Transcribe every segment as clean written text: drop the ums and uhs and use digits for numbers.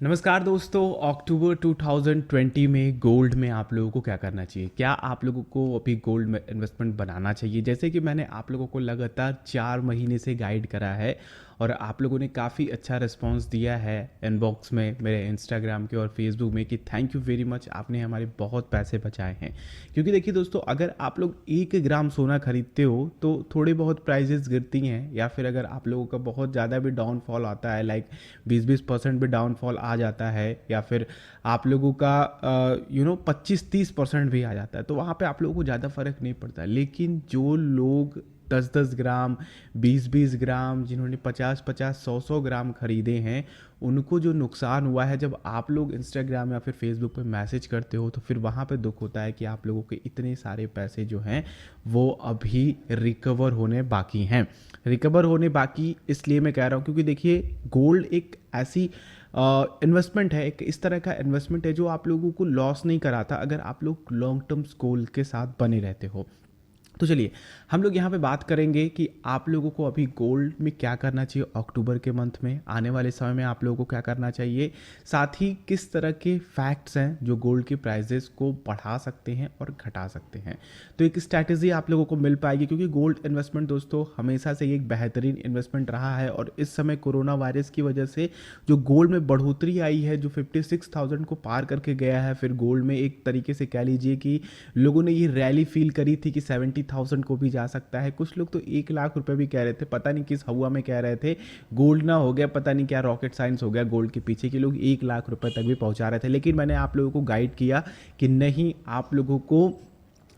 नमस्कार दोस्तों। अक्टूबर 2020 में गोल्ड में आप लोगों को क्या करना चाहिए? क्या आप लोगों को अभी गोल्ड में इन्वेस्टमेंट बनाना चाहिए? जैसे कि मैंने आप लोगों को लगातार 4 महीने से गाइड करा है और आप लोगों ने काफ़ी अच्छा रिस्पांस दिया है इनबॉक्स में, मेरे इंस्टाग्राम के और फेसबुक में, कि थैंक यू वेरी मच, आपने हमारे बहुत पैसे बचाए हैं। क्योंकि देखिए दोस्तों, अगर आप लोग 1 ग्राम सोना खरीदते हो तो थोड़े बहुत प्राइजेस गिरती हैं, या फिर अगर आप लोगों का बहुत ज़्यादा भी डाउनफॉल आता है, लाइक 20-20% भी डाउनफॉल आ जाता है, या फिर आप लोगों का 25-30% भी आ जाता है, तो वहाँ पे आप लोगों को ज़्यादा फर्क नहीं पड़ता। लेकिन जो लोग 10-10 ग्राम, 20-20 ग्राम, जिन्होंने 50-50, 100-100 ग्राम खरीदे हैं, उनको जो नुकसान हुआ है, जब आप लोग इंस्टाग्राम या फिर फेसबुक पे मैसेज करते हो तो फिर वहाँ पे दुख होता है कि आप लोगों के इतने सारे पैसे जो हैं वो अभी रिकवर होने बाकी हैं। रिकवर होने बाकी इसलिए मैं कह रहा हूँ क्योंकि देखिए, गोल्ड एक ऐसी इन्वेस्टमेंट है, एक इस तरह का इन्वेस्टमेंट है जो आप लोगों को लॉस नहीं कराता अगर आप लोग लॉन्ग टर्म गोल के साथ बने रहते हो। तो चलिए, हम लोग यहाँ पे बात करेंगे कि आप लोगों को अभी गोल्ड में क्या करना चाहिए अक्टूबर के मंथ में, आने वाले समय में आप लोगों को क्या करना चाहिए, साथ ही किस तरह के फैक्ट्स हैं जो गोल्ड के प्राइजेस को बढ़ा सकते हैं और घटा सकते हैं। तो एक स्ट्रैटेजी आप लोगों को मिल पाएगी, क्योंकि गोल्ड इन्वेस्टमेंट दोस्तों हमेशा से एक बेहतरीन इन्वेस्टमेंट रहा है, और इस समय कोरोना वायरस की वजह से जो गोल्ड में बढ़ोतरी आई है, जो 56,000 को पार करके गया है, फिर गोल्ड में एक तरीके से कह लीजिए कि लोगों ने ये रैली फील करी थी कि 70,000 को भी जा सकता है। कुछ लोग तो 1 लाख रुपए भी कह रहे थे, पता नहीं किस हवा में कह रहे थे। गोल्ड ना हो गया, पता नहीं क्या रॉकेट साइंस हो गया गोल्ड के पीछे, कि लोग 1 लाख रुपए तक भी पहुंचा रहे थे। लेकिन मैंने आप लोगों को गाइड किया कि नहीं, आप लोगों को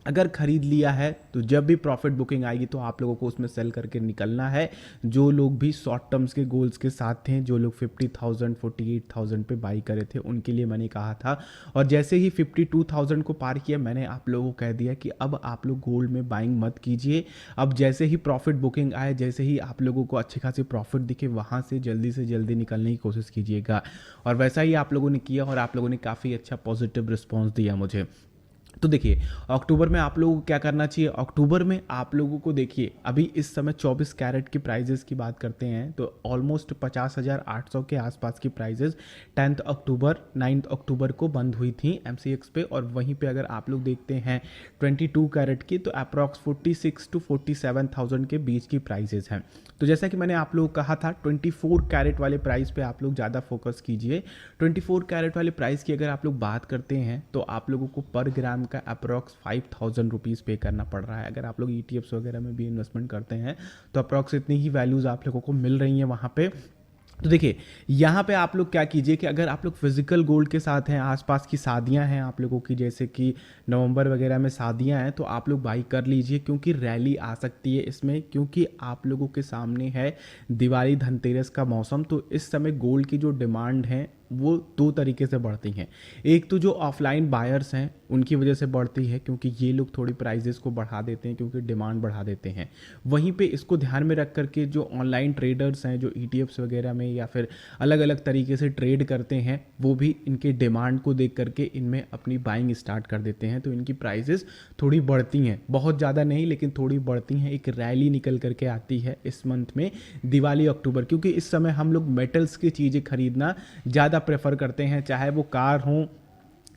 अगर खरीद लिया है तो जब भी प्रॉफिट बुकिंग आएगी तो आप लोगों को उसमें सेल करके निकलना है। जो लोग भी शॉर्ट टर्म्स के गोल्स के साथ थे, जो लोग 50,000 48,000 पे बाई करे थे, उनके लिए मैंने कहा था। और जैसे ही 52,000 को पार किया, मैंने आप लोगों को कह दिया कि अब आप लोग गोल्ड में बाइंग मत कीजिए। अब जैसे ही प्रॉफिट बुकिंग आए, जैसे ही आप लोगों को अच्छे खासे प्रॉफिट दिखे, वहाँ से जल्दी निकलने की कोशिश कीजिएगा। और वैसा ही आप लोगों ने किया और आप लोगों ने काफ़ी अच्छा पॉजिटिव रिस्पॉन्स दिया मुझे। तो देखिए, अक्टूबर में आप लोगों को क्या करना चाहिए? अक्टूबर में आप लोगों को देखिए, अभी इस समय 24 कैरेट की प्राइजेस की बात करते हैं तो ऑलमोस्ट 50,800 के आसपास की प्राइजेस 10th अक्टूबर 9th अक्टूबर को बंद हुई थी एमसीएक्स पे। और वहीं पे अगर आप लोग देखते हैं 22 कैरेट की, तो अप्रॉक्स 46 to 47,000 के बीच की प्राइजेस हैं। तो जैसा कि मैंने आप लोगों को कहा था, 24 कैरेट वाले प्राइस पे आप लोग ज़्यादा फोकस कीजिए। 24 कैरेट वाले प्राइस की अगर आप लोग बात करते हैं तो आप लोगों को पर ग्राम का अप्रॉक्स 5,000 रुपीज़ पे करना पड़ रहा है। अगर आप लोग ईटीएफ्स वगैरह में भी इन्वेस्टमेंट करते हैं तो अप्रॉक्स इतनी ही वैल्यूज़ आप लोगों को मिल रही हैं वहाँ पे। तो देखिए, यहाँ पे आप लोग क्या कीजिए कि अगर आप लोग फिजिकल गोल्ड के साथ हैं, आसपास की शादियां हैं आप लोगों की, जैसे कि नवंबर वगैरह में शादियां हैं, तो आप लोग बाई कर लीजिए, क्योंकि रैली आ सकती है इसमें। क्योंकि आप लोगों के सामने है दिवाली धनतेरस का मौसम, तो इस समय गोल्ड की जो डिमांड है वो 2 तरीके से बढ़ती हैं। एक तो जो ऑफलाइन बायर्स हैं उनकी वजह से बढ़ती है, क्योंकि ये लोग थोड़ी प्राइजेस को बढ़ा देते हैं, क्योंकि डिमांड बढ़ा देते हैं। वहीं पे इसको ध्यान में रख करके जो ऑनलाइन ट्रेडर्स हैं, जो ईटीएफ्स वगैरह में या फिर अलग अलग तरीके से ट्रेड करते हैं, वो भी इनके डिमांड को देख करके इनमें अपनी बाइंग स्टार्ट कर देते हैं, तो इनकी प्राइजेस थोड़ी बढ़ती हैं। बहुत ज़्यादा नहीं, लेकिन थोड़ी बढ़ती हैं। एक रैली निकल करके आती है इस मंथ में, दिवाली अक्टूबर, क्योंकि इस समय हम लोग मेटल्स की चीज़ें खरीदना ज़्यादा प्रेफर करते हैं, चाहे वो कार हो,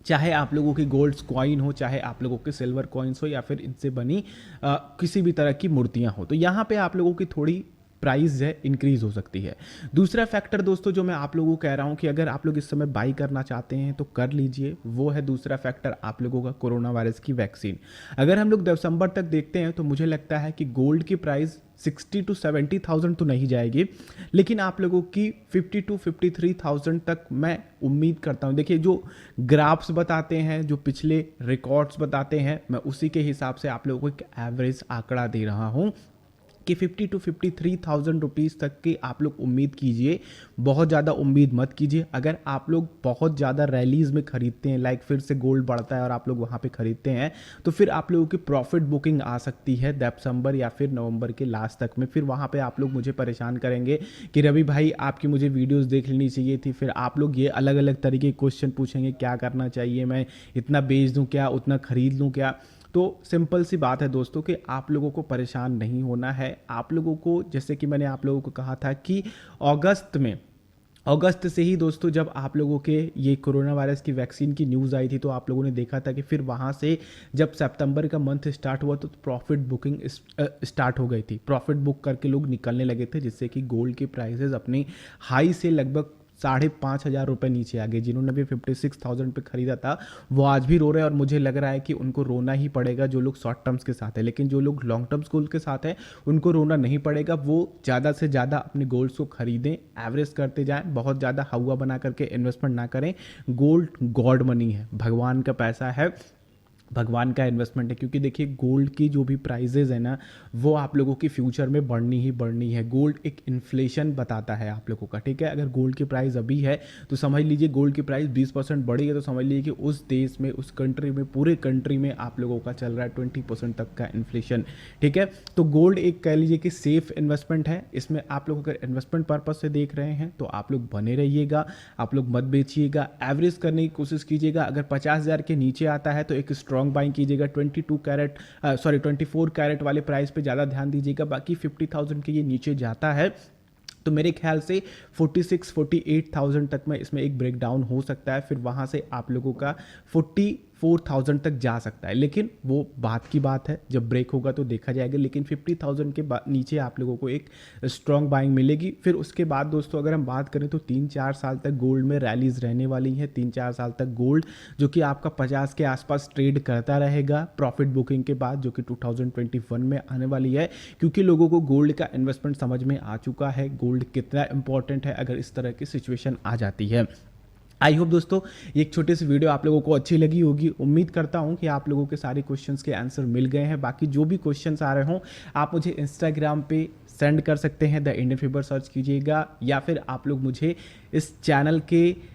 चाहे आप लोगों की गोल्ड कॉइन हो, चाहे आप लोगों के सिल्वर कॉइन्स हो, या फिर इनसे बनी किसी भी तरह की मूर्तियां हो। तो यहाँ पे आप लोगों की थोड़ी प्राइस है इंक्रीज हो सकती है। दूसरा फैक्टर दोस्तों जो मैं आप लोगों को कह रहा हूं कि अगर आप लोग इस समय बाई करना चाहते हैं तो कर लीजिए, वो है दूसरा फैक्टर आप लोगों का कोरोना वायरस की वैक्सीन। अगर हम लोग दिसंबर तक देखते हैं तो मुझे लगता है कि गोल्ड की प्राइस 60 to 70,000 तो नहीं जाएगी, लेकिन आप लोगों की 50 to 53,000 तक मैं उम्मीद करता हूं। देखिए, जो ग्राफ्स बताते हैं, जो पिछले रिकॉर्ड्स बताते हैं, मैं उसी के हिसाब से आप लोगों को एक एवरेज आंकड़ा दे रहा हूं कि 50 to 53,000 रुपीज़ तक की आप लोग उम्मीद कीजिए। बहुत ज़्यादा उम्मीद मत कीजिए। अगर आप लोग बहुत ज़्यादा रैलीज में खरीदते हैं, लाइक फिर से गोल्ड बढ़ता है और आप लोग वहाँ पे खरीदते हैं, तो फिर आप लोगों की प्रॉफिट बुकिंग आ सकती है दिसंबर या फिर नवंबर के लास्ट तक में। फिर वहाँ पे आप लोग मुझे परेशान करेंगे कि रवि भाई, आपकी मुझे वीडियोज़ देख लेनी चाहिए थी। फिर आप लोग ये अलग अलग तरीके के क्वेश्चन पूछेंगे, क्या करना चाहिए, मैं इतना बेच दूँ क्या, उतना खरीद लूँ क्या। तो सिंपल सी बात है दोस्तों कि आप लोगों को परेशान नहीं होना है। आप लोगों को, जैसे कि मैंने आप लोगों को कहा था कि अगस्त में अगस्त से ही दोस्तों जब आप लोगों के ये कोरोना वायरस की वैक्सीन की न्यूज़ आई थी तो आप लोगों ने देखा था कि फिर वहाँ से जब सितंबर का मंथ स्टार्ट हुआ तो प्रॉफिट बुकिंग स्टार्ट हो गई थी। प्रॉफिट बुक करके लोग निकलने लगे थे, जिससे कि गोल्ड के प्राइसेस अपने हाई से लगभग 5,500 रुपये नीचे आ गए। जिन्होंने भी 56,000 पे खरीदा था वो आज भी रो रहे हैं, और मुझे लग रहा है कि उनको रोना ही पड़ेगा जो लोग शॉर्ट टर्म्स के साथ है। लेकिन जो लोग लॉन्ग टर्म्स गोल्ड के साथ हैं उनको रोना नहीं पड़ेगा। वो ज़्यादा से ज़्यादा अपने गोल्ड्स को खरीदें, एवरेज करते जाएं, बहुत ज़्यादा हवा बना करके इन्वेस्टमेंट ना करें। गोल्ड गॉड मनी है, भगवान का पैसा है, भगवान का इन्वेस्टमेंट है। क्योंकि देखिए गोल्ड की जो भी प्राइजेज है ना वो आप लोगों की फ्यूचर में बढ़नी ही बढ़नी है। गोल्ड एक इन्फ्लेशन बताता है आप लोगों का, ठीक है। अगर गोल्ड की प्राइस अभी है तो समझ लीजिए गोल्ड की प्राइस 20% बढ़ी है, तो समझ लीजिए कि उस देश में, उस कंट्री में, पूरे कंट्री में आप लोगों का चल रहा है 20% तक का इन्फ्लेशन, ठीक है। तो गोल्ड एक कह लीजिए कि सेफ इन्वेस्टमेंट है। इसमें आप लोग अगर इन्वेस्टमेंट पर्पज से देख रहे हैं तो आप लोग बने रहिएगा, आप लोग मत बेचिएगा, एवरेज करने की कोशिश कीजिएगा। अगर 50,000 के नीचे आता है तो एक स्ट्रॉन्ग बाइंग कीजिएगा। 24 कैरेट वाले प्राइस पे ज़्यादा ध्यान दीजिएगा। बाकी 50,000 के ये नीचे जाता है तो मेरे ख्याल से 48,000 तक में इसमें एक ब्रेकडाउन हो सकता है। फिर वहाँ से आप लोगों का 44,000 तक जा सकता है, लेकिन वो बात की बात है, जब ब्रेक होगा तो देखा जाएगा। लेकिन 50,000 के नीचे आप लोगों को एक स्ट्रॉन्ग बाइंग मिलेगी। फिर उसके बाद दोस्तों अगर हम बात करें तो 3-4 साल तक गोल्ड में रैलीज रहने वाली हैं। 3-4 साल तक गोल्ड जो कि आपका 50 के आसपास ट्रेड करता रहेगा प्रॉफिट बुकिंग के बाद, जो कि 2021 में आने वाली है। क्योंकि लोगों को गोल्ड का इन्वेस्टमेंट समझ में आ चुका है, गोल्ड कितना इंपॉर्टेंट है अगर इस तरह की सिचुएशन आ जाती है। आई होप दोस्तों ये एक छोटी सी वीडियो आप लोगों को अच्छी लगी होगी। उम्मीद करता हूँ कि आप लोगों के सारे क्वेश्चंस के आंसर मिल गए हैं। बाकी जो भी क्वेश्चंस आ रहे हों आप मुझे इंस्टाग्राम पे सेंड कर सकते हैं, द इंडियन फीवर सर्च कीजिएगा, या फिर आप लोग मुझे इस चैनल के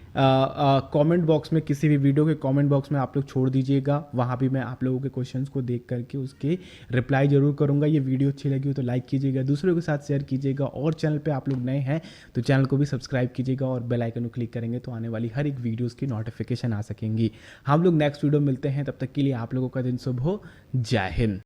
कमेंट बॉक्स में, किसी भी वीडियो के कमेंट बॉक्स में आप लोग छोड़ दीजिएगा। वहाँ भी मैं आप लोगों के क्वेश्चंस को देख करके उसके रिप्लाई जरूर करूँगा। ये वीडियो अच्छी लगी हो तो लाइक कीजिएगा, दूसरों के साथ शेयर कीजिएगा, और चैनल पे आप लोग नए हैं तो चैनल को भी सब्सक्राइब कीजिएगा, और बेल आइकन को क्लिक करेंगे तो आने वाली हर एक वीडियोज़ की नोटिफिकेशन आ सकेंगी। हम लोग नेक्स्ट वीडियो मिलते हैं, तब तक के लिए आप लोगों का दिन शुभ हो। जय हिंद।